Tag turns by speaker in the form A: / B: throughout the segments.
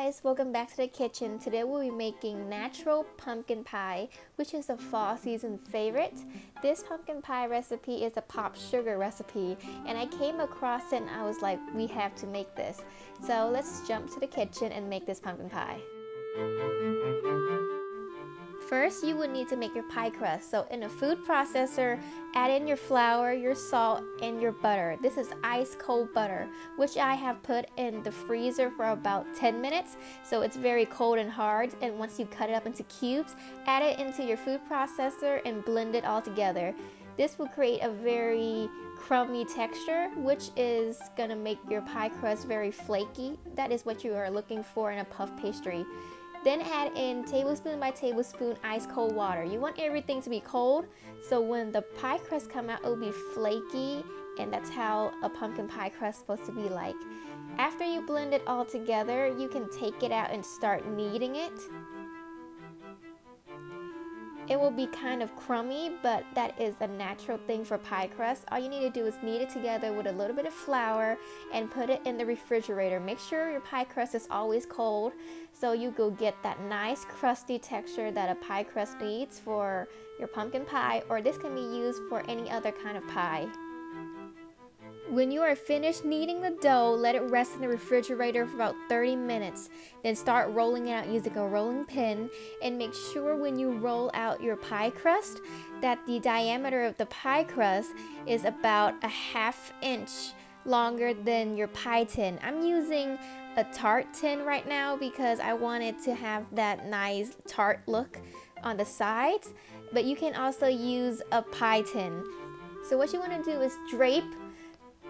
A: guys, welcome back to the kitchen. Today we'll be making natural pumpkin pie, which is a fall season favorite. This pumpkin pie recipe is a Popsugar recipe, and I came across it and I was like, we have to make this. So let's jump to the kitchen and make this pumpkin pie. First, you would need to make your pie crust. So in a food processor, add in your flour, your salt, and your butter. This is ice cold butter, which I have put in the freezer for about 10 minutes. So it's very cold and hard. And once you cut it up into cubes, add it into your food processor and blend it all together. This will create a very crummy texture, which is gonna make your pie crust very flaky. That is what you are looking for in a puff pastry. Then add in tablespoon by tablespoon ice cold water. You want everything to be cold, so when the pie crust come out, it will be flaky, and that's how a pumpkin pie crust is supposed to be like. After you blend it all together, you can take it out and start kneading it. It will be kind of crummy, but that is a natural thing for pie crust. All you need to do is knead it together with a little bit of flour and put it in the refrigerator. Make sure your pie crust is always cold so you go get that nice crusty texture that a pie crust needs for your pumpkin pie, or this can be used for any other kind of pie. When you are finished kneading the dough, let it rest in the refrigerator for about 30 minutes. Then start rolling it out using a rolling pin, and make sure when you roll out your pie crust that the diameter of the pie crust is about a ½ inch longer than your pie tin. I'm using a tart tin right now because I want it to have that nice tart look on the sides, but you can also use a pie tin. So what you want to do is drape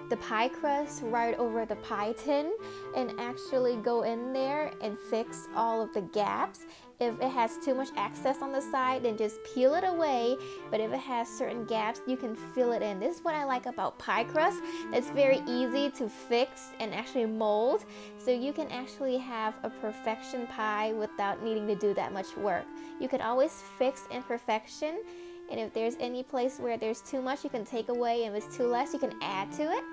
A: the pie crust right over the pie tin and actually go in there and fix all of the gaps. If it has too much excess on the side, then just peel it away, but if it has certain gaps, you can fill it in. This is what I like about pie crust. It's very easy to fix and actually mold, so you can actually have a perfection pie without needing to do that much work. You can always fix imperfection, and if there's any place where there's too much, you can take away, and if it's too less, you can add to it.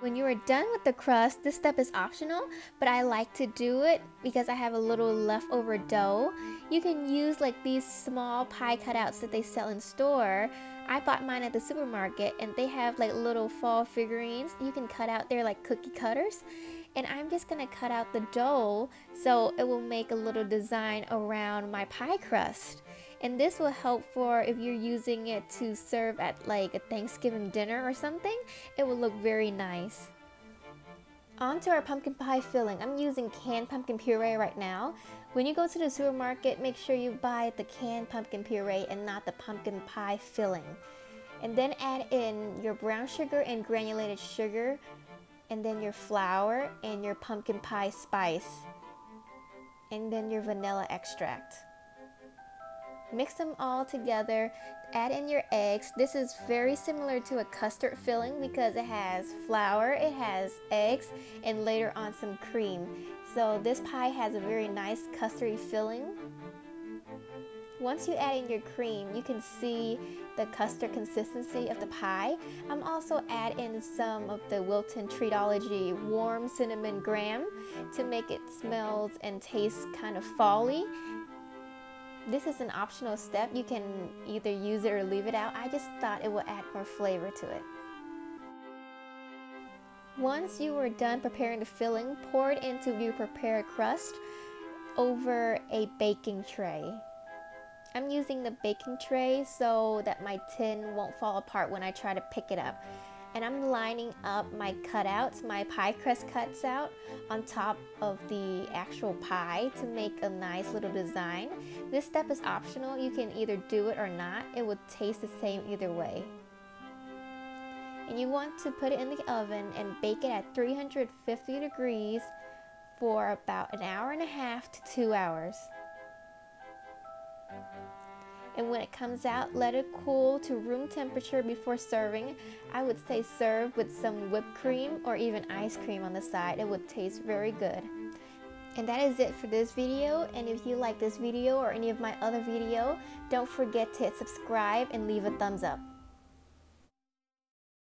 A: When you are done with the crust, this step is optional, but I like to do it because I have a little leftover dough. You can use like these small pie cutouts that they sell in store. I bought mine at the supermarket, and they have like little fall figurines you can cut out. They're like cookie cutters. And I'm just gonna cut out the dough so it will make a little design around my pie crust. And this will help for if you're using it to serve at like a Thanksgiving dinner or something. It will look very nice. On to our pumpkin pie filling. I'm using canned pumpkin puree right now. When you go to the supermarket, make sure you buy the canned pumpkin puree and not the pumpkin pie filling. And then add in your brown sugar and granulated sugar, and then your flour and your pumpkin pie spice, and then your vanilla extract. Mix them all together, add in your eggs. This is very similar to a custard filling because it has flour, it has eggs, and later on some cream. So this pie has a very nice custardy filling. Once you add in your cream, you can see the custard consistency of the pie. I'm also add in some of the Wilton Treatology warm cinnamon graham to make it smells and taste kind of fall-y. This is an optional step. You can either use it or leave it out. I just thought it would add more flavor to it. Once you are done preparing the filling, pour it into your prepared crust over a baking tray. I'm using the baking tray so that my tin won't fall apart when I try to pick it up. And I'm lining up my cutouts, my pie crust cuts out on top of the actual pie to make a nice little design. This step is optional. You can either do it or not. It will taste the same either way. And you want to put it in the oven and bake it at 350 degrees for about an hour and a half to 2 hours. And when it comes out, let it cool to room temperature before serving. I would say serve with some whipped cream or even ice cream on the side. It would taste very good. And that is it for this video. And if you like this video or any of my other video, don't forget to hit subscribe and leave a thumbs up.